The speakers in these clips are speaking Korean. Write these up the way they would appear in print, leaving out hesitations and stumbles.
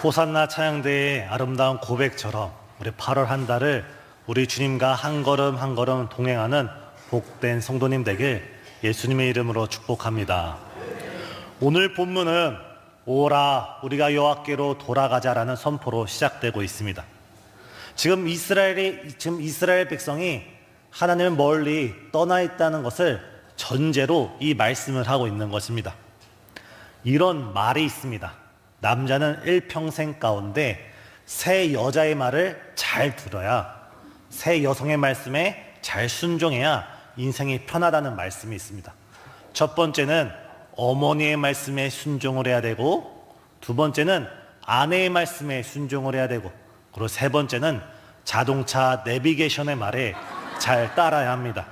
호산나 찬양대의 아름다운 고백처럼 우리 8월 한 달을 우리 주님과 한 걸음 한 걸음 동행하는 복된 성도님 되길 예수님의 이름으로 축복합니다. 오늘 본문은 오라 우리가 여호와께로 돌아가자라는 선포로 시작되고 있습니다. 지금 이스라엘 백성이 하나님을 멀리 떠나 있다는 것을 전제로 이 말씀을 하고 있는 것입니다. 이런 말이 있습니다. 남자는 일평생 가운데 새 여자의 말을 잘 들어야, 새 여성의 말씀에 잘 순종해야 인생이 편하다는 말씀이 있습니다. 첫 번째는 어머니의 말씀에 순종을 해야 되고, 두 번째는 아내의 말씀에 순종을 해야 되고, 그리고 세 번째는 자동차 내비게이션의 말에 잘 따라야 합니다.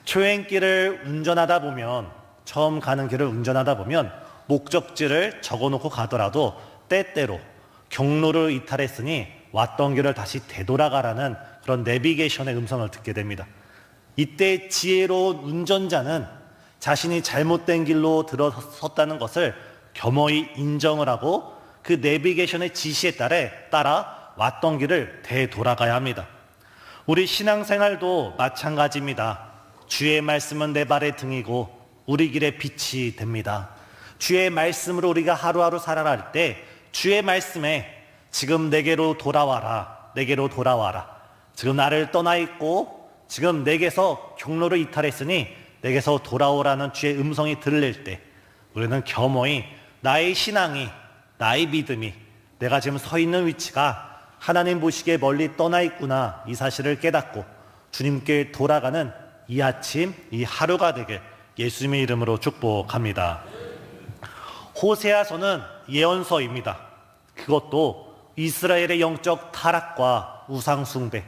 초행길을 운전하다 보면, 처음 가는 길을 운전하다 보면 목적지를 적어놓고 가더라도 때때로 경로를 이탈했으니 왔던 길을 다시 되돌아가라는 그런 내비게이션의 음성을 듣게 됩니다. 이때 지혜로운 운전자는 자신이 잘못된 길로 들어섰다는 것을 겸허히 인정을 하고 그 내비게이션의 지시에 따라 왔던 길을 되돌아가야 합니다. 우리 신앙생활도 마찬가지입니다. 주의 말씀은 내 발의 등이고 우리 길의 빛이 됩니다. 주의 말씀으로 우리가 하루하루 살아갈 때 주의 말씀에 지금 내게로 돌아와라, 내게로 돌아와라. 지금 나를 떠나 있고 지금 내게서 경로를 이탈했으니 내게서 돌아오라는 주의 음성이 들릴 때 우리는 겸허히 나의 신앙이, 나의 믿음이, 내가 지금 서 있는 위치가 하나님 보시기에 멀리 떠나 있구나, 이 사실을 깨닫고 주님께 돌아가는 이 아침, 이 하루가 되길 예수님의 이름으로 축복합니다. 호세아서는 예언서입니다. 그것도 이스라엘의 영적 타락과 우상숭배,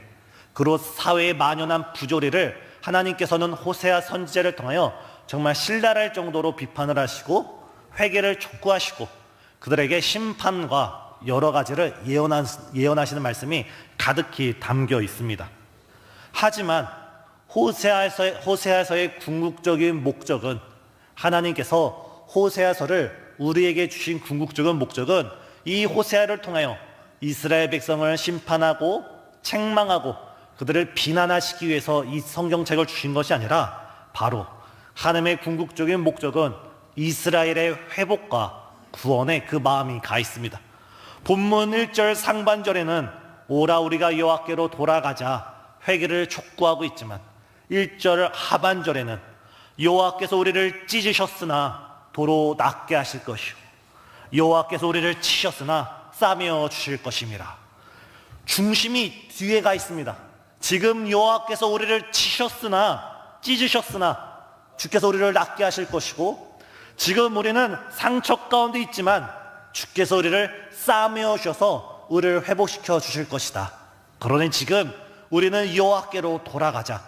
그리고 사회에 만연한 부조리를 하나님께서는 호세아 선지자를 통하여 정말 신랄할 정도로 비판을 하시고 회개를 촉구하시고 그들에게 심판과 여러 가지를 예언하시는 말씀이 가득히 담겨 있습니다. 하지만 호세아서의 궁극적인 목적은, 하나님께서 호세아서를 우리에게 주신 궁극적인 목적은 이 호세아를 통하여 이스라엘 백성을 심판하고 책망하고 그들을 비난하시기 위해서 이 성경책을 주신 것이 아니라 바로 하나님의 궁극적인 목적은 이스라엘의 회복과 구원에 그 마음이 가 있습니다. 본문 1절 상반절에는 오라 우리가 여호와께로 돌아가자 회개를 촉구하고 있지만 1절 하반절에는 여호와께서 우리를 찢으셨으나 도로 낫게 하실 것이요 여호와께서 우리를 치셨으나 싸매어 주실 것임이라. 중심이 뒤에 가 있습니다. 지금 여호와께서 우리를 치셨으나, 찢으셨으나 주께서 우리를 낫게 하실 것이고, 지금 우리는 상처 가운데 있지만 주께서 우리를 싸매어 주셔서 우리를 회복시켜 주실 것이다. 그러니 지금 우리는 여호와께로 돌아가자.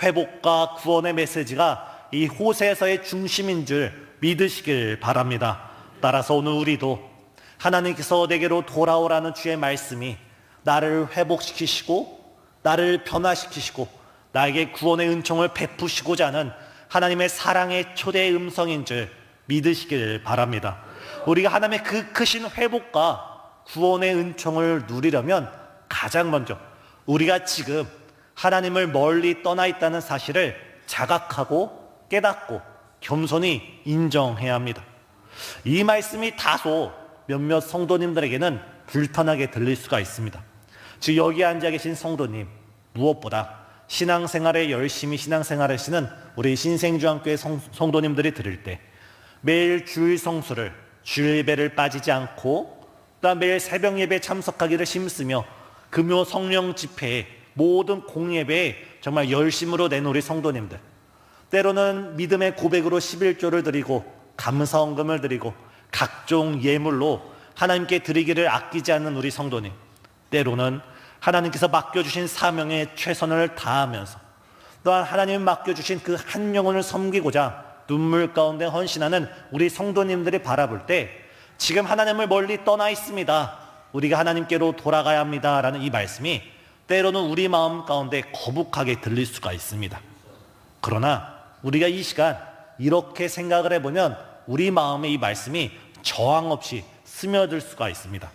회복과 구원의 메시지가 이 호세서의 중심인 줄 믿으시길 바랍니다. 따라서 오늘 우리도 하나님께서 내게로 돌아오라는 주의 말씀이 나를 회복시키시고 나를 변화시키시고 나에게 구원의 은총을 베푸시고자 하는 하나님의 사랑의 초대의 음성인 줄 믿으시길 바랍니다. 우리가 하나님의 그 크신 회복과 구원의 은총을 누리려면 가장 먼저 우리가 지금 하나님을 멀리 떠나 있다는 사실을 자각하고 깨닫고 겸손히 인정해야 합니다. 이 말씀이 다소 몇몇 성도님들에게는 불편하게 들릴 수가 있습니다. 즉 여기 앉아 계신 성도님, 무엇보다 신앙생활에 열심히 신앙생활하시는 우리 신생주안교회 성도님들이 들을 때 매일 주일 성수를, 주일 예배를 빠지지 않고 또 매일 새벽 예배에 참석하기를 힘쓰며 금요 성령 집회에 모든 공예배에 정말 열심으로 낸 우리 성도님들, 때로는 믿음의 고백으로 11조를 드리고 감사헌금을 드리고 각종 예물로 하나님께 드리기를 아끼지 않는 우리 성도님, 때로는 하나님께서 맡겨주신 사명에 최선을 다하면서 또한 하나님 맡겨주신 그 한 영혼을 섬기고자 눈물 가운데 헌신하는 우리 성도님들이 바라볼 때 지금 하나님을 멀리 떠나 있습니다, 우리가 하나님께로 돌아가야 합니다 라는 이 말씀이 때로는 우리 마음 가운데 거북하게 들릴 수가 있습니다. 그러나 우리가 이 시간 이렇게 생각을 해보면 우리 마음에 이 말씀이 저항 없이 스며들 수가 있습니다.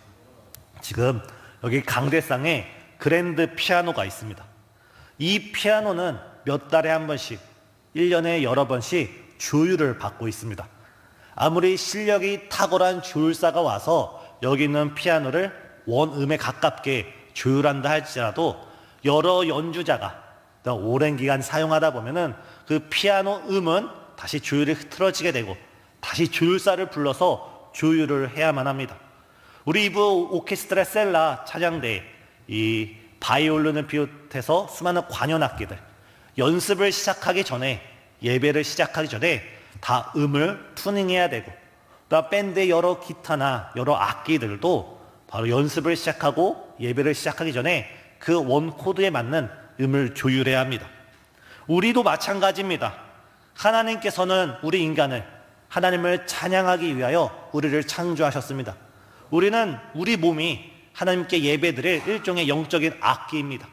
지금 여기 강대상에 그랜드 피아노가 있습니다. 이 피아노는 몇 달에 한 번씩, 1년에 여러 번씩 조율을 받고 있습니다. 아무리 실력이 탁월한 조율사가 와서 여기 있는 피아노를 원음에 가깝게 조율한다 할지라도 여러 연주자가 오랜 기간 사용하다 보면은 그 피아노 음은 다시 조율이 흐트러지게 되고 다시 조율사를 불러서 조율을 해야만 합니다. 우리 이부 오케스트라 셀라 찬양대에 이 바이올린을 비롯해서 수많은 관현악기들 연습을 시작하기 전에, 예배를 시작하기 전에 다 음을 튜닝해야 되고, 또 밴드의 여러 기타나 여러 악기들도 바로 연습을 시작하고 예배를 시작하기 전에 그 원 코드에 맞는 음을 조율해야 합니다. 우리도 마찬가지입니다. 하나님께서는 우리 인간을, 하나님을 찬양하기 위하여 우리를 창조하셨습니다. 우리는 우리 몸이 하나님께 예배드릴 일종의 영적인 악기입니다.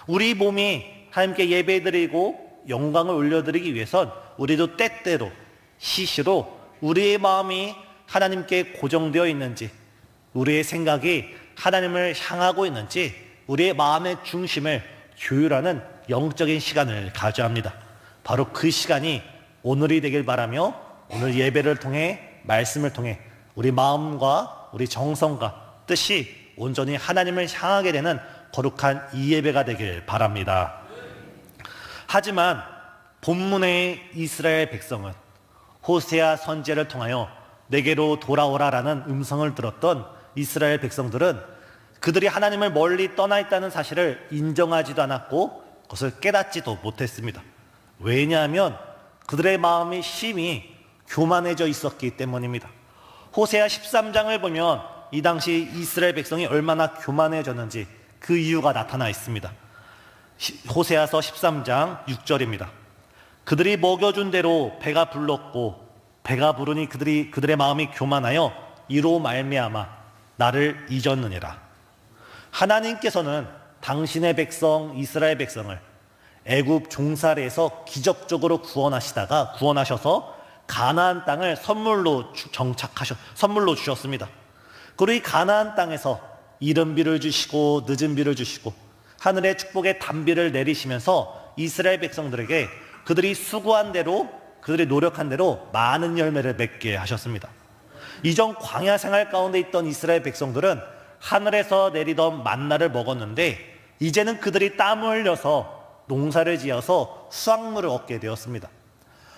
우리 몸이 하나님께 예배드리고 영광을 올려드리기 위해선 우리도 때때로 시시로 우리의 마음이 하나님께 고정되어 있는지, 우리의 생각이 하나님을 향하고 있는지 우리의 마음의 중심을 조율하는 영적인 시간을 가져야 합니다. 바로 그 시간이 오늘이 되길 바라며, 오늘 예배를 통해, 말씀을 통해 우리 마음과 우리 정성과 뜻이 온전히 하나님을 향하게 되는 거룩한 이 예배가 되길 바랍니다. 하지만 본문의 이스라엘 백성은 호세아 선지자를 통하여 내게로 돌아오라라는 음성을 들었던 이스라엘 백성들은 그들이 하나님을 멀리 떠나 있다는 사실을 인정하지도 않았고 그것을 깨닫지도 못했습니다. 왜냐하면 그들의 마음이 심히 교만해져 있었기 때문입니다. 호세아 13장을 보면 이 당시 이스라엘 백성이 얼마나 교만해졌는지 그 이유가 나타나 있습니다. 호세아서 13장 6절입니다. 그들이 먹여준 대로 배가 불렀고 배가 부르니 그들의 마음이 교만하여 이로 말미암아 나를 잊었느니라. 하나님께서는 당신의 백성 이스라엘 백성을 애굽 종살이에서 기적적으로 구원하셔서 가나안 땅을 선물로 주셨습니다. 그리고 이 가나안 땅에서 이른 비를 주시고 늦은 비를 주시고 하늘의 축복의 단비를 내리시면서 이스라엘 백성들에게 그들이 수고한 대로, 그들이 노력한 대로 많은 열매를 맺게 하셨습니다. 이전 광야 생활 가운데 있던 이스라엘 백성들은 하늘에서 내리던 만나를 먹었는데 이제는 그들이 땀을 흘려서 농사를 지어서 수확물을 얻게 되었습니다.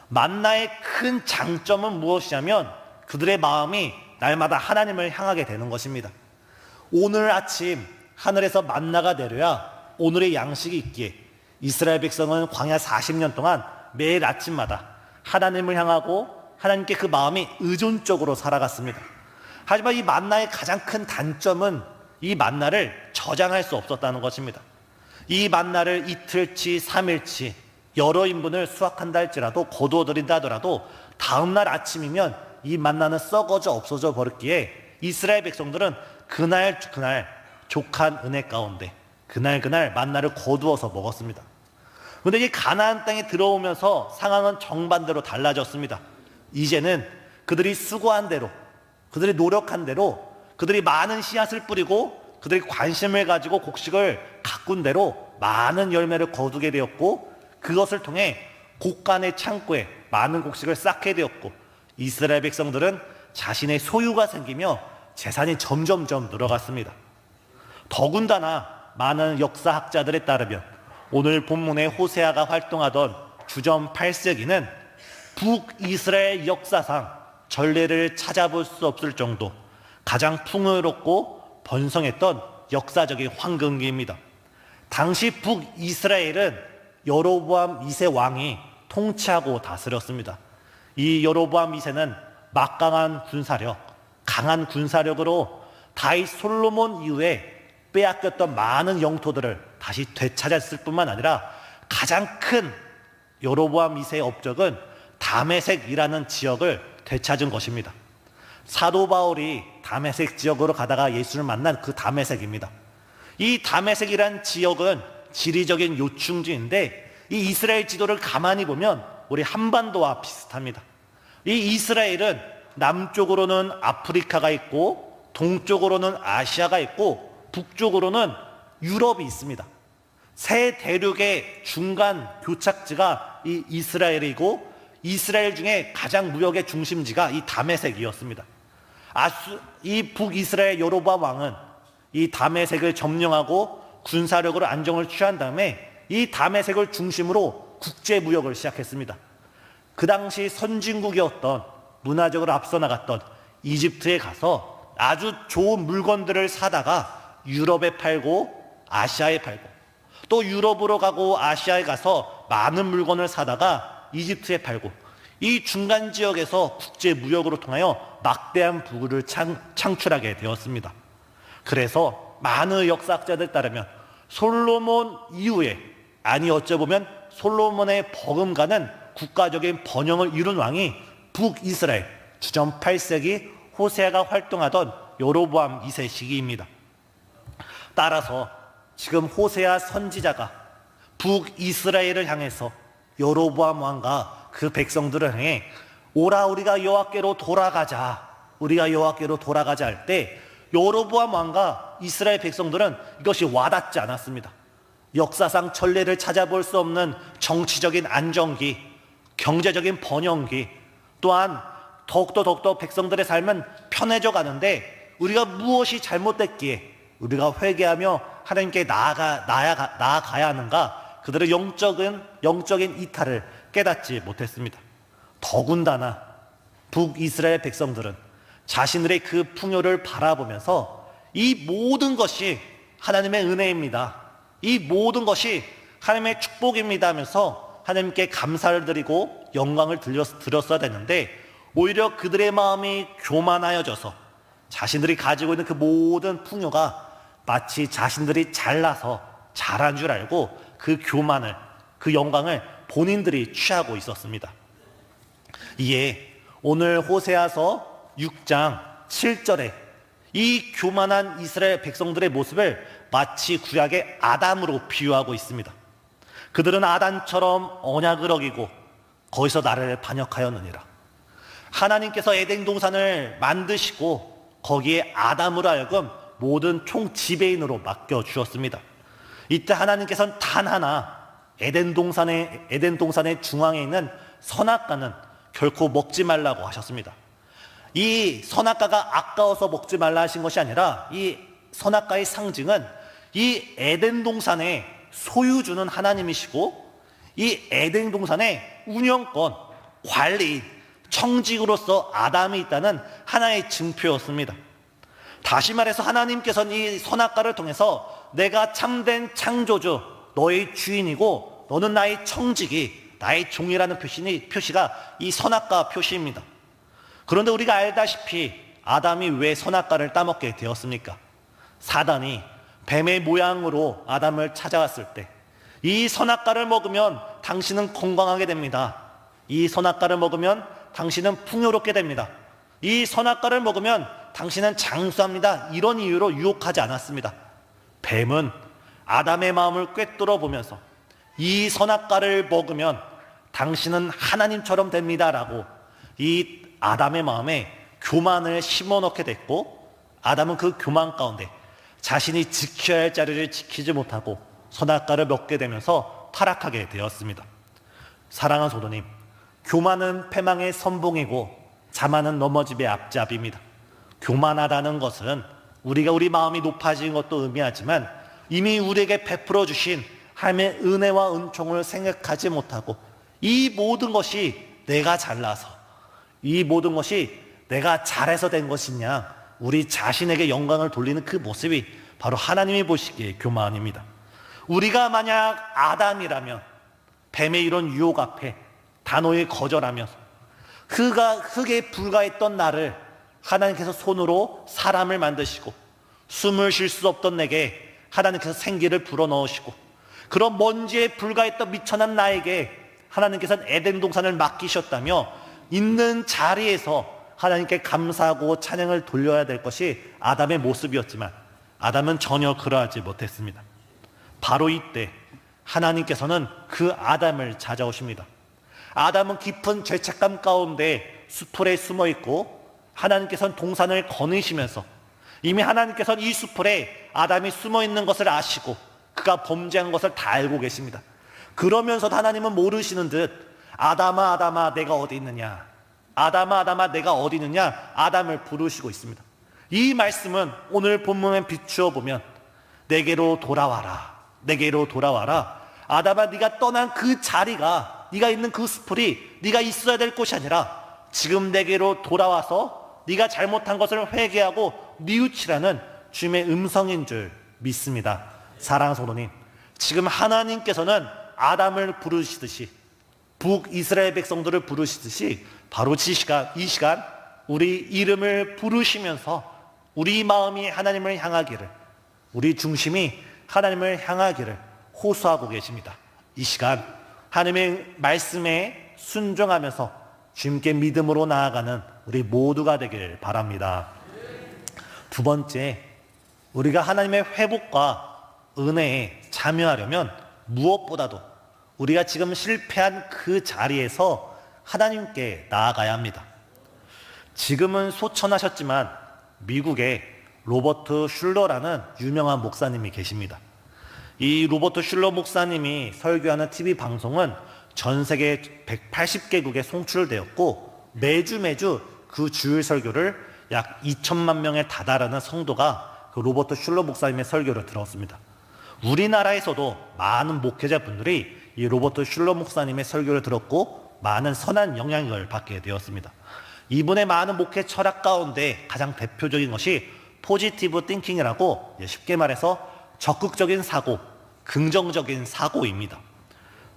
만나의 큰 장점은 무엇이냐면 그들의 마음이 날마다 하나님을 향하게 되는 것입니다. 오늘 아침 하늘에서 만나가 내려야 오늘의 양식이 있기에 이스라엘 백성은 광야 40년 동안 매일 아침마다 하나님을 향하고 하나님께 그 마음이 의존적으로 살아갔습니다. 하지만 이 만나의 가장 큰 단점은 이 만나를 저장할 수 없었다는 것입니다. 이 만나를 이틀치, 3일치 여러 인분을 수확한다 할지라도, 거두어들인다 하더라도 다음날 아침이면 이 만나는 썩어져 없어져 버렸기에 이스라엘 백성들은 그날 족한 은혜 가운데 그날 만나를 거두어서 먹었습니다. 그런데 이 가나안 땅에 들어오면서 상황은 정반대로 달라졌습니다. 이제는 그들이 수고한 대로, 그들이 노력한 대로, 그들이 많은 씨앗을 뿌리고 그들이 관심을 가지고 곡식을 가꾼 대로 많은 열매를 거두게 되었고, 그것을 통해 곡간의 창고에 많은 곡식을 쌓게 되었고, 이스라엘 백성들은 자신의 소유가 생기며 재산이 점점점 늘어갔습니다. 더군다나 많은 역사학자들에 따르면 오늘 본문의 호세아가 활동하던 주전 8세기는 북이스라엘 역사상 전례를 찾아볼 수 없을 정도 가장 풍요롭고 번성했던 역사적인 황금기입니다. 당시 북이스라엘은 여로보암 2세 왕이 통치하고 다스렸습니다. 이 여로보암 2세는 막강한 군사력, 강한 군사력으로 다윗 솔로몬 이후에 빼앗겼던 많은 영토들을 다시 되찾았을 뿐만 아니라 가장 큰 여로보암 2세의 업적은 다메섹이라는 지역을 되찾은 것입니다. 사도 바울이 다메섹 지역으로 가다가 예수를 만난 그 다메섹입니다. 이 다메섹이란 지역은 지리적인 요충지인데 이 이스라엘 지도를 가만히 보면 우리 한반도와 비슷합니다. 이 이스라엘은 남쪽으로는 아프리카가 있고 동쪽으로는 아시아가 있고 북쪽으로는 유럽이 있습니다. 세 대륙의 중간 교착지가 이 이스라엘이고 이스라엘 중에 가장 무역의 중심지가 이 다메섹이었습니다. 이 북이스라엘 여로보암 왕은 이 다메섹을 점령하고 군사력으로 안정을 취한 다음에 이 다메섹을 중심으로 국제 무역을 시작했습니다. 그 당시 선진국이었던 문화적으로 앞서 나갔던 이집트에 가서 아주 좋은 물건들을 사다가 유럽에 팔고 아시아에 팔고 또 유럽으로 가고 아시아에 가서 많은 물건을 사다가 이집트에 팔고 이 중간 지역에서 국제 무역으로 통하여 막대한 부를 창출하게 되었습니다. 그래서 많은 역사학자들 따르면 솔로몬 이후에 어찌 보면 솔로몬의 버금가는 국가적인 번영을 이룬 왕이 북이스라엘 주전 8세기 호세아가 활동하던 여로보암 2세 시기입니다. 따라서 지금 호세아 선지자가 북이스라엘을 향해서 여로보암 왕과 그 백성들을 향해 오라 우리가 여호와께로 돌아가자 할 때 여로보암 왕과 이스라엘 백성들은 이것이 와닿지 않았습니다. 역사상 전례를 찾아볼 수 없는 정치적인 안정기, 경제적인 번영기, 또한 더욱더 백성들의 삶은 편해져 가는데 우리가 무엇이 잘못됐기에 우리가 회개하며 하나님께 나아가야 하는가, 그들의 영적인 이탈을 깨닫지 못했습니다. 더군다나 북이스라엘 백성들은 자신들의 그 풍요를 바라보면서 이 모든 것이 하나님의 은혜입니다, 이 모든 것이 하나님의 축복입니다 하면서 하나님께 감사를 드리고 영광을 드렸어야 되는데 오히려 그들의 마음이 교만하여져서 자신들이 가지고 있는 그 모든 풍요가 마치 자신들이 잘나서 잘한 줄 알고 그 교만을, 그 영광을 본인들이 취하고 있었습니다. 이에 오늘 호세아서 6장 7절에 이 교만한 이스라엘 백성들의 모습을 마치 구약의 아담으로 비유하고 있습니다. 그들은 아담처럼 언약을 어기고 거기서 나를 반역하였느니라. 하나님께서 에덴 동산을 만드시고 거기에 아담으로 하여금 모든 총지배인으로 맡겨주었습니다. 이때 하나님께서는 단 하나 에덴 동산의 중앙에 있는 선악과는 결코 먹지 말라고 하셨습니다. 이 선악과가 아까워서 먹지 말라 하신 것이 아니라 이 선악과의 상징은 이 에덴 동산의 소유주는 하나님이시고 이 에덴 동산의 운영권, 관리인, 청직으로서 아담이 있다는 하나의 증표였습니다. 다시 말해서 하나님께서는 이 선악과를 통해서 내가 참된 창조주, 너의 주인이고 너는 나의 청직이, 나의 종이라는 표시가 이 선악과 표시입니다. 그런데 우리가 알다시피 아담이 왜 선악과를 따먹게 되었습니까? 사단이 뱀의 모양으로 아담을 찾아왔을 때 이 선악과를 먹으면 당신은 건강하게 됩니다, 이 선악과를 먹으면 당신은 풍요롭게 됩니다, 이 선악과를 먹으면 당신은 장수합니다, 이런 이유로 유혹하지 않았습니다. 뱀은 아담의 마음을 꿰뚫어 보면서 이 선악과를 먹으면 당신은 하나님처럼 됩니다 라고 이 아담의 마음에 교만을 심어넣게 됐고, 아담은 그 교만 가운데 자신이 지켜야 할 자리를 지키지 못하고 선악과를 먹게 되면서 타락하게 되었습니다. 사랑하는 성도님, 교만은 패망의 선봉이고 자만은 넘어짐의 앞잡이입니다. 교만하다는 것은 우리가 우리 마음이 높아진 것도 의미하지만 이미 우리에게 베풀어 주신 하나님의 은혜와 은총을 생각하지 못하고 이 모든 것이 내가 잘나서, 이 모든 것이 내가 잘해서 된 것이냐, 우리 자신에게 영광을 돌리는 그 모습이 바로 하나님이 보시기에 교만입니다. 우리가 만약 아담이라면 뱀의 이런 유혹 앞에 단호히 거절하면서 흙에 불과했던 나를 하나님께서 손으로 사람을 만드시고 숨을 쉴 수 없던 내게 하나님께서 생기를 불어넣으시고 그런 먼지에 불과했던 미천한 나에게 하나님께서는 에덴 동산을 맡기셨다며 있는 자리에서 하나님께 감사하고 찬양을 돌려야 될 것이 아담의 모습이었지만 아담은 전혀 그러하지 못했습니다. 바로 이때 하나님께서는 그 아담을 찾아오십니다. 아담은 깊은 죄책감 가운데 수풀에 숨어 있고 하나님께서는 동산을 거느시면서 이미 하나님께서는 이 수풀에 아담이 숨어 있는 것을 아시고 그가 범죄한 것을 다 알고 계십니다. 그러면서도 하나님은 모르시는 듯 아담아 아담아 내가 어디 있느냐, 아담아 아담아 내가 어디 있느냐 아담을 부르시고 있습니다. 이 말씀은 오늘 본문에 비추어 보면 내게로 돌아와라, 내게로 돌아와라. 아담아 네가 떠난 그 자리가, 네가 있는 그 수풀이 네가 있어야 될 곳이 아니라 지금 내게로 돌아와서 네가 잘못한 것을 회개하고 뉘우치라는 주님의 음성인 줄 믿습니다. 사랑하는 성도님, 지금 하나님께서는 아담을 부르시듯이 북이스라엘 백성들을 부르시듯이 바로 이 시간 우리 이름을 부르시면서 우리 마음이 하나님을 향하기를, 우리 중심이 하나님을 향하기를 호소하고 계십니다. 이 시간 하나님의 말씀에 순종하면서 주님께 믿음으로 나아가는 우리 모두가 되길 바랍니다. 두 번째, 우리가 하나님의 회복과 은혜에 참여하려면 무엇보다도 우리가 지금 실패한 그 자리에서 하나님께 나아가야 합니다. 지금은 소천하셨지만 미국에 로버트 슐러라는 유명한 목사님이 계십니다. 이 로버트 슐러 목사님이 설교하는 TV 방송은 전 세계 180개국에 송출되었고 매주 그 주일 설교를 약 2천만 명에 다다르는 성도가 그 로버트 슐러 목사님의 설교를 들었습니다. 우리나라에서도 많은 목회자분들이 이 로버트 슐러 목사님의 설교를 들었고 많은 선한 영향을 받게 되었습니다. 이분의 많은 목회 철학 가운데 가장 대표적인 것이 포지티브 띵킹이라고 쉽게 말해서 적극적인 사고, 긍정적인 사고입니다.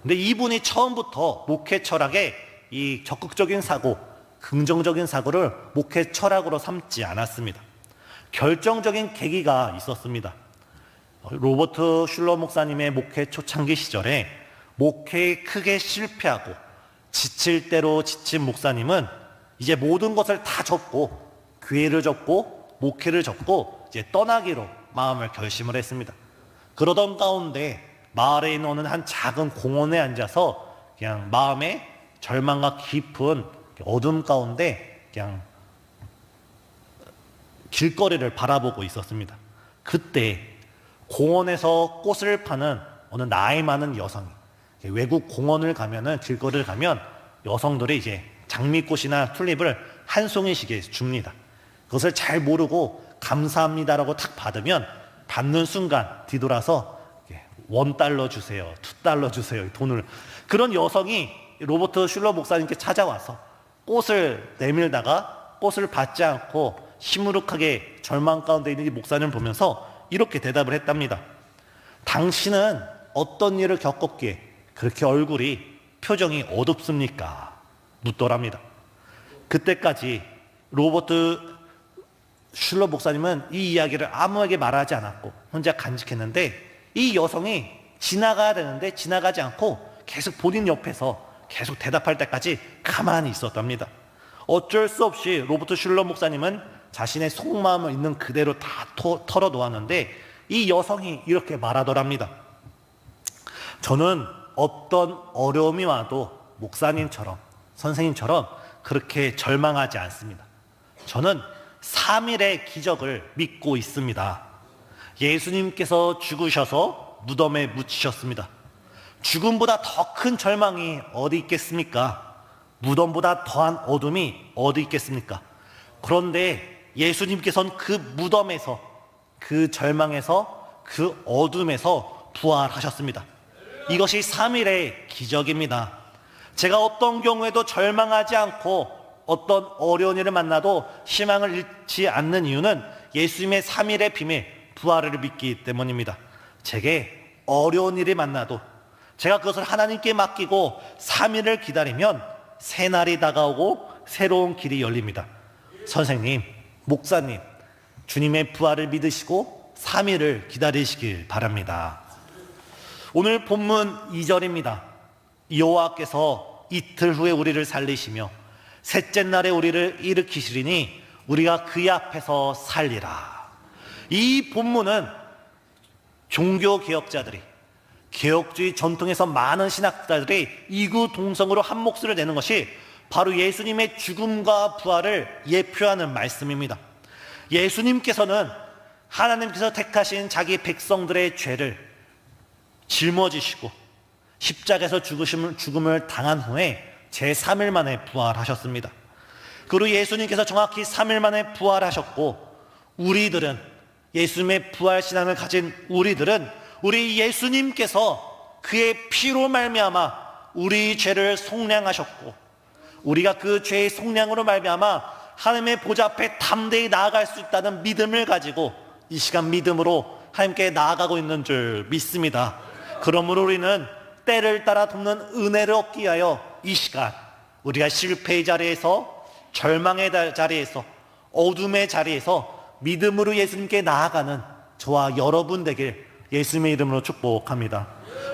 근데 이분이 처음부터 목회 철학에 이 적극적인 사고, 긍정적인 사고를 목회 철학으로 삼지 않았습니다. 결정적인 계기가 있었습니다. 로버트 슐러 목사님의 목회 초창기 시절에 목회에 크게 실패하고 지칠 대로 지친 목사님은 이제 모든 것을 다 접고 교회를 접고 목회를 접고 이제 떠나기로 마음을 결심을 했습니다. 그러던 가운데 마을에 있는 어느 한 작은 공원에 앉아서 그냥 마음에 절망과 깊은 어둠 가운데 그냥 길거리를 바라보고 있었습니다. 그때 공원에서 꽃을 파는 어느 나이 많은 여성이, 외국 공원을 가면은 길거리를 가면 여성들이 이제 장미꽃이나 튤립을 한 송이씩 줍니다. 그것을 잘 모르고 감사합니다라고 탁 받으면 받는 순간 뒤돌아서 $1 주세요, $2 주세요 돈을. 그런 여성이 로버트 슐러 목사님께 찾아와서 꽃을 내밀다가 꽃을 받지 않고 시무룩하게 절망 가운데 있는 이 목사님을 보면서 이렇게 대답을 했답니다. 당신은 어떤 일을 겪었기에 그렇게 표정이 어둡습니까? 묻더랍니다. 그때까지 로버트 슐러 목사님은 이 이야기를 아무에게 말하지 않았고 혼자 간직했는데 이 여성이 지나가야 되는데 지나가지 않고 계속 본인 옆에서 계속 대답할 때까지 가만히 있었답니다. 어쩔 수 없이 로버트 슐러 목사님은 자신의 속마음을 있는 그대로 다 털어놓았는데 이 여성이 이렇게 말하더랍니다. 저는 어떤 어려움이 와도 목사님처럼 선생님처럼 그렇게 절망하지 않습니다. 저는 3일의 기적을 믿고 있습니다. 예수님께서 죽으셔서 무덤에 묻히셨습니다. 죽음보다 더 큰 절망이 어디 있겠습니까? 무덤보다 더한 어둠이 어디 있겠습니까? 그런데 예수님께서는 그 무덤에서, 그 절망에서, 그 어둠에서 부활하셨습니다. 이것이 3일의 기적입니다. 제가 어떤 경우에도 절망하지 않고 어떤 어려운 일을 만나도 희망을 잃지 않는 이유는 예수님의 3일의 비밀, 부활을 믿기 때문입니다. 제게 어려운 일이 만나도 제가 그것을 하나님께 맡기고 3일을 기다리면 새날이 다가오고 새로운 길이 열립니다. 선생님, 목사님, 주님의 부활을 믿으시고 3일을 기다리시길 바랍니다. 오늘 본문 2절입니다. 여호와께서 이틀 후에 우리를 살리시며 셋째 날에 우리를 일으키시리니 우리가 그의 앞에서 살리라. 이 본문은 종교개혁자들이, 개혁주의 전통에서 많은 신학자들이 이구동성으로 한 목소리를 내는 것이 바로 예수님의 죽음과 부활을 예표하는 말씀입니다. 예수님께서는 하나님께서 택하신 자기 백성들의 죄를 짊어지시고 십자가에서 죽음을 당한 후에 제3일 만에 부활하셨습니다. 그리고 예수님께서 정확히 3일 만에 부활하셨고, 우리들은, 예수님의 부활 신앙을 가진 우리들은 우리 예수님께서 그의 피로 말미암아 우리 죄를 속량하셨고, 우리가 그 죄의 속량으로 말미암아 하나님의 보좌 앞에 담대히 나아갈 수 있다는 믿음을 가지고 이 시간 믿음으로 하나님께 나아가고 있는 줄 믿습니다. 그러므로 우리는 때를 따라 돕는 은혜를 얻기 위하여 이 시간 우리가 실패의 자리에서, 절망의 자리에서, 어둠의 자리에서 믿음으로 예수님께 나아가는 저와 여러분 되길 예수님의 이름으로 축복합니다.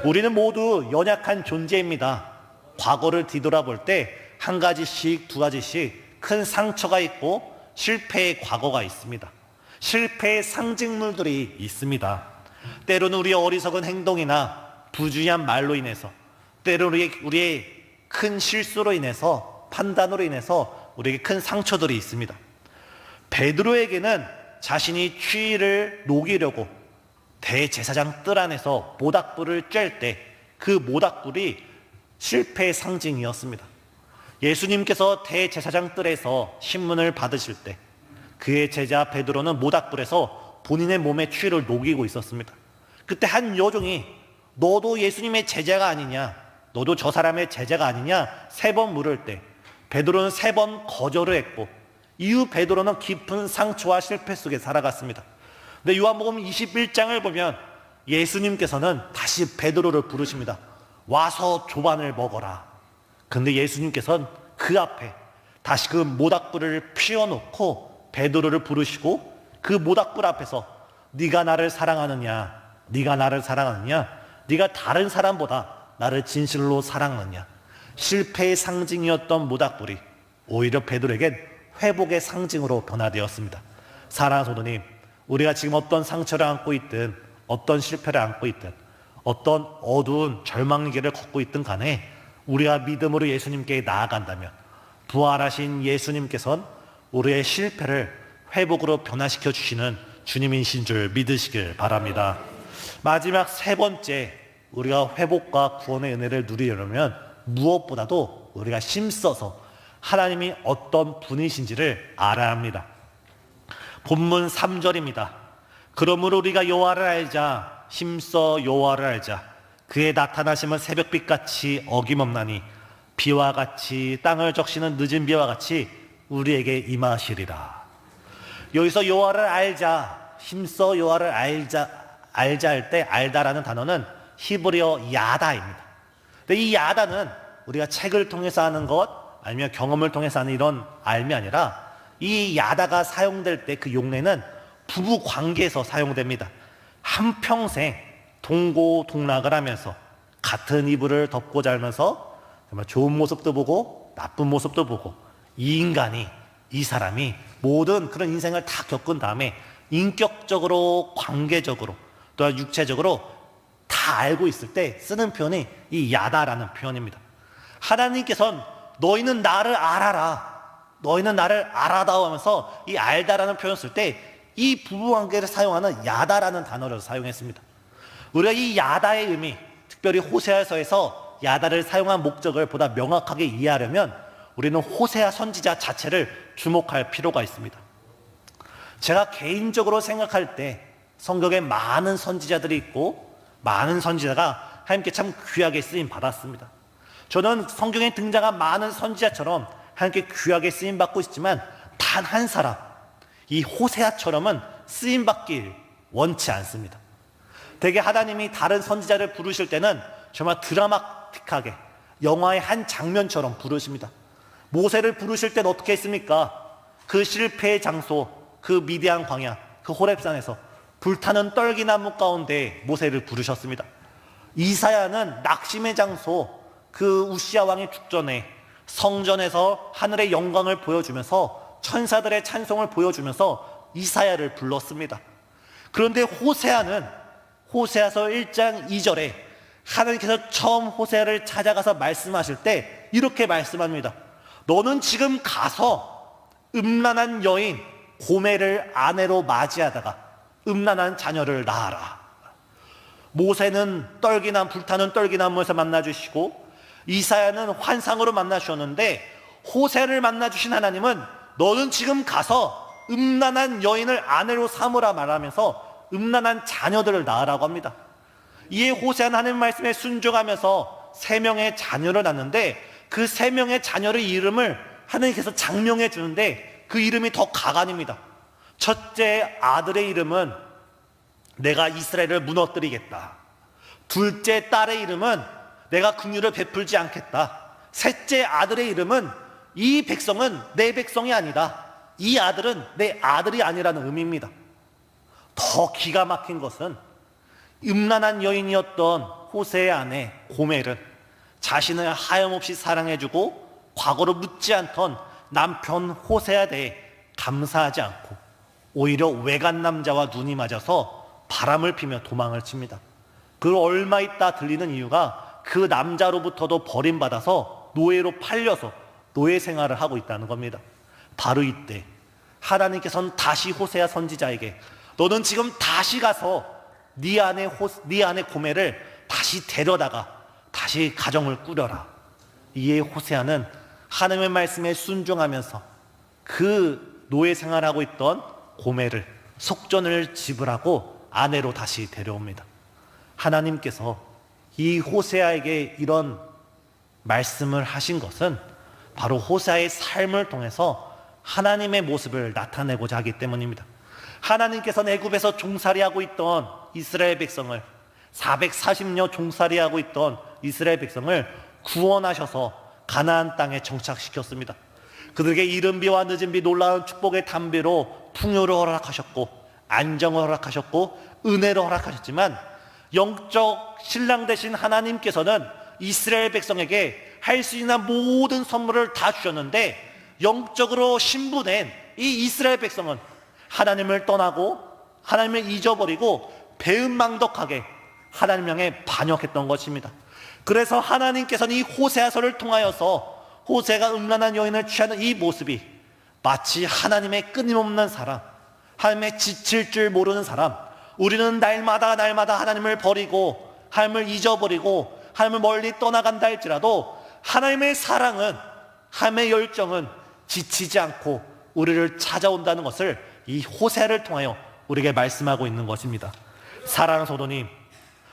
우리는 모두 연약한 존재입니다. 과거를 뒤돌아볼 때 한 가지씩, 두 가지씩 큰 상처가 있고 실패의 과거가 있습니다. 실패의 상징물들이 있습니다. 때로는 우리의 어리석은 행동이나 부주의한 말로 인해서, 때로는 우리의 큰 실수로 인해서, 판단으로 인해서 우리에게 큰 상처들이 있습니다. 베드로에게는 자신이 추위를 녹이려고 대제사장 뜰 안에서 모닥불을 쬐을 때 그 모닥불이 실패의 상징이었습니다. 예수님께서 대제사장 뜰에서 신문을 받으실 때 그의 제자 베드로는 모닥불에서 본인의 몸에 추위를 녹이고 있었습니다. 그때 한 여종이 너도 예수님의 제자가 아니냐, 너도 저 사람의 제자가 아니냐 3번 물을 때 베드로는 3번 거절을 했고, 이후 베드로는 깊은 상처와 실패 속에 살아갔습니다. 근데 요한복음 21장을 보면 예수님께서는 다시 베드로를 부르십니다. 와서 조반을 먹어라. 근데 예수님께서는 그 앞에 다시 그 모닥불을 피워놓고 베드로를 부르시고, 그 모닥불 앞에서 네가 나를 사랑하느냐, 네가 나를 사랑하느냐, 네가 다른 사람보다 나를 진실로 사랑하느냐. 실패의 상징이었던 모닥불이 오히려 베드로에겐 회복의 상징으로 변화되었습니다. 사랑하는 성도님, 우리가 지금 어떤 상처를 안고 있든, 어떤 실패를 안고 있든, 어떤 어두운 절망의 길을 걷고 있든 간에 우리가 믿음으로 예수님께 나아간다면 부활하신 예수님께서는 우리의 실패를 회복으로 변화시켜 주시는 주님이신 줄 믿으시길 바랍니다. 마지막 3번째, 우리가 회복과 구원의 은혜를 누리려면 무엇보다도 우리가 힘써서 하나님이 어떤 분이신지를 알아야 합니다. 본문 3절입니다. 그러므로 우리가 여호와를 알자, 힘써 여호와를 알자. 그의 나타나심은 새벽빛같이 어김없나니 비와 같이, 땅을 적시는 늦은 비와 같이 우리에게 임하시리라. 여기서 여호와를 알자, 힘써 여호와를 알자 할 때 알다라는 단어는 히브리어 야다입니다. 근데 이 야다는 우리가 책을 통해서 하는 것, 아니면 경험을 통해서 하는 이런 알미 아니라, 이 야다가 사용될 때 그 용례는 부부 관계에서 사용됩니다. 한평생 동고동락을 하면서 같은 이불을 덮고 자면서 정말 좋은 모습도 보고 나쁜 모습도 보고, 이 인간이, 이 사람이 모든 그런 인생을 다 겪은 다음에 인격적으로, 관계적으로, 또한 육체적으로 다 알고 있을 때 쓰는 표현이 이 야다라는 표현입니다. 하나님께서는 너희는 나를 알아라, 너희는 나를 알아다오 하면서 이 알다라는 표현을 쓸 때 이 부부관계를 사용하는 야다라는 단어를 사용했습니다. 우리가 이 야다의 의미, 특별히 호세아서에서 야다를 사용한 목적을 보다 명확하게 이해하려면 우리는 호세아 선지자 자체를 주목할 필요가 있습니다. 제가 개인적으로 생각할 때 성경에 많은 선지자들이 있고, 많은 선지자가 하나님께 참 귀하게 쓰임 받았습니다. 저는 성경에 등장한 많은 선지자처럼 하나님께 귀하게 쓰임 받고 있지만 단 한 사람, 이 호세아처럼은 쓰임 받길 원치 않습니다. 대개 하나님이 다른 선지자를 부르실 때는 정말 드라마틱하게 영화의 한 장면처럼 부르십니다. 모세를 부르실 때는 어떻게 했습니까? 그 실패의 장소, 그 미디안 광야, 그 호렙산에서 불타는 떨기나무 가운데 모세를 부르셨습니다. 이사야는 낙심의 장소, 그 우시아 왕의 죽전에 성전에서 하늘의 영광을 보여주면서 천사들의 찬송을 보여주면서 이사야를 불렀습니다. 그런데 호세아는 호세아서 1장 2절에 하나님께서 처음 호세아를 찾아가서 말씀하실 때 이렇게 말씀합니다. 너는 지금 가서 음란한 여인 고멜을 아내로 맞이하다가 음란한 자녀를 낳아라. 모세는 불타는 떨기나무에서 만나주시고 이사야는 환상으로 만나주셨는데 호세를 만나주신 하나님은 너는 지금 가서 음란한 여인을 아내로 삼으라 말하면서 음란한 자녀들을 낳으라고 합니다. 이에 호세아는 하나님 말씀에 순종하면서 3명의 자녀를 낳는데 그 3명의 자녀의 이름을 하나님께서 장명해 주는데 그 이름이 더 가관입니다. 첫째 아들의 이름은 내가 이스라엘을 무너뜨리겠다. 둘째 딸의 이름은 내가 긍휼을 베풀지 않겠다. 셋째 아들의 이름은 이 백성은 내 백성이 아니다. 이 아들은 내 아들이 아니라는 의미입니다. 더 기가 막힌 것은 음란한 여인이었던 호세의 아내 고멜은 자신을 하염없이 사랑해주고 과거로 묻지 않던 남편 호세에 대해 감사하지 않고 오히려 외간 남자와 눈이 맞아서 바람을 피며 도망을 칩니다. 그 얼마 있다 들리는 이유가 그 남자로부터도 버림받아서 노예로 팔려서 노예 생활을 하고 있다는 겁니다. 바로 이때 하나님께서는 다시 호세아 선지자에게 너는 지금 다시 가서 네 아내 고멜을 다시 데려다가 다시 가정을 꾸려라. 이에 호세아는 하나님의 말씀에 순종하면서 그 노예 생활하고 있던 고멜을 속전을 지불하고 아내로 다시 데려옵니다. 하나님께서 이 호세아에게 이런 말씀을 하신 것은 바로 호세아의 삶을 통해서 하나님의 모습을 나타내고자 하기 때문입니다. 하나님께서는 애굽에서 종살이하고 있던 이스라엘 백성을 440년 종살이하고 있던 이스라엘 백성을 구원하셔서 가나안 땅에 정착시켰습니다. 그들에게 이른 비와 늦은 비 놀라운 축복의 담비로 풍요를 허락하셨고 안정을 허락하셨고 은혜를 허락하셨지만 영적 신랑 되신 하나님께서는 이스라엘 백성에게 할 수 있는 모든 선물을 다 주셨는데 영적으로 신부된 이 이스라엘 백성은 하나님을 떠나고 하나님을 잊어버리고 배은망덕하게 하나님 향해 반역했던 것입니다. 그래서 하나님께서는 이 호세아서를 통하여서 호세가 음란한 여인을 취하는 이 모습이 마치 하나님의 끊임없는 사랑, 하나님의 지칠 줄 모르는 사람, 우리는 날마다 하나님을 버리고 하나님을 잊어버리고 하나님을 멀리 떠나간다 할지라도 하나님의 사랑은, 하나님의 열정은 지치지 않고 우리를 찾아온다는 것을 이 호세아를 통하여 우리에게 말씀하고 있는 것입니다. 사랑하는 성도님,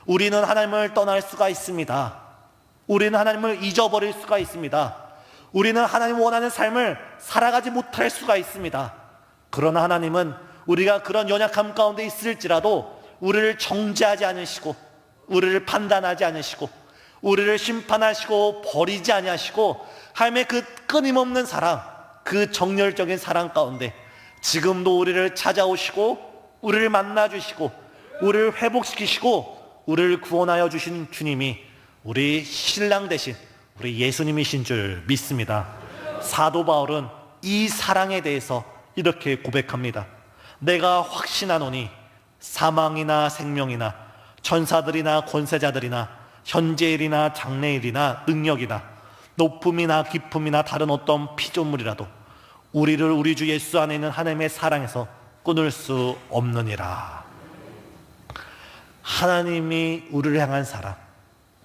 우리는 하나님을 떠날 수가 있습니다. 우리는 하나님을 잊어버릴 수가 있습니다. 우리는 하나님 원하는 삶을 살아가지 못할 수가 있습니다. 그러나 하나님은 우리가 그런 연약함 가운데 있을지라도 우리를 정죄하지 않으시고 우리를 판단하지 않으시고 우리를 심판하시고 버리지 아니하시고 하나님의 그 끊임없는 사랑, 그 정열적인 사랑 가운데 지금도 우리를 찾아오시고 우리를 만나주시고 우리를 회복시키시고 우리를 구원하여 주신 주님이 우리 신랑 되신 우리 예수님이신 줄 믿습니다. 사도 바울은 이 사랑에 대해서 이렇게 고백합니다. 내가 확신하노니 사망이나 생명이나 천사들이나 권세자들이나 현재일이나 장래일이나 능력이나 높음이나 깊음이나 다른 어떤 피조물이라도 우리를 우리 주 예수 안에 있는 하나님의 사랑에서 끊을 수 없느니라. 하나님이 우리를 향한 사랑,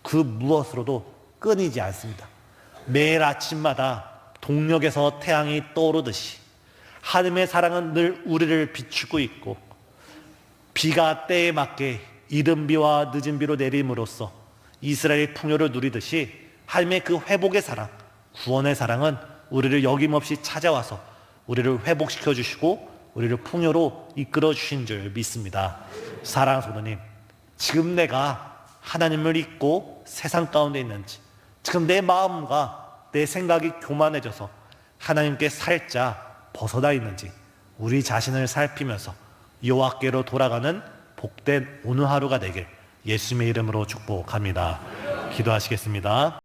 그 무엇으로도 끊이지 않습니다. 매일 아침마다 동력에서 태양이 떠오르듯이 하나님의 사랑은 늘 우리를 비추고 있고 비가 때에 맞게 이른 비와 늦은 비로 내림으로써 이스라엘의 풍요를 누리듯이 하나님의 그 회복의 사랑, 구원의 사랑은 우리를 여김없이 찾아와서 우리를 회복시켜 주시고 우리를 풍요로 이끌어 주신 줄 믿습니다. 사랑하는 성도님, 지금 내가 하나님을 잊고 세상 가운데 있는지, 지금 내 마음과 내 생각이 교만해져서 하나님께 살짝 벗어나 있는지 우리 자신을 살피면서 여호와께로 돌아가는 복된 오늘 하루가 되길 예수님의 이름으로 축복합니다. 기도하시겠습니다.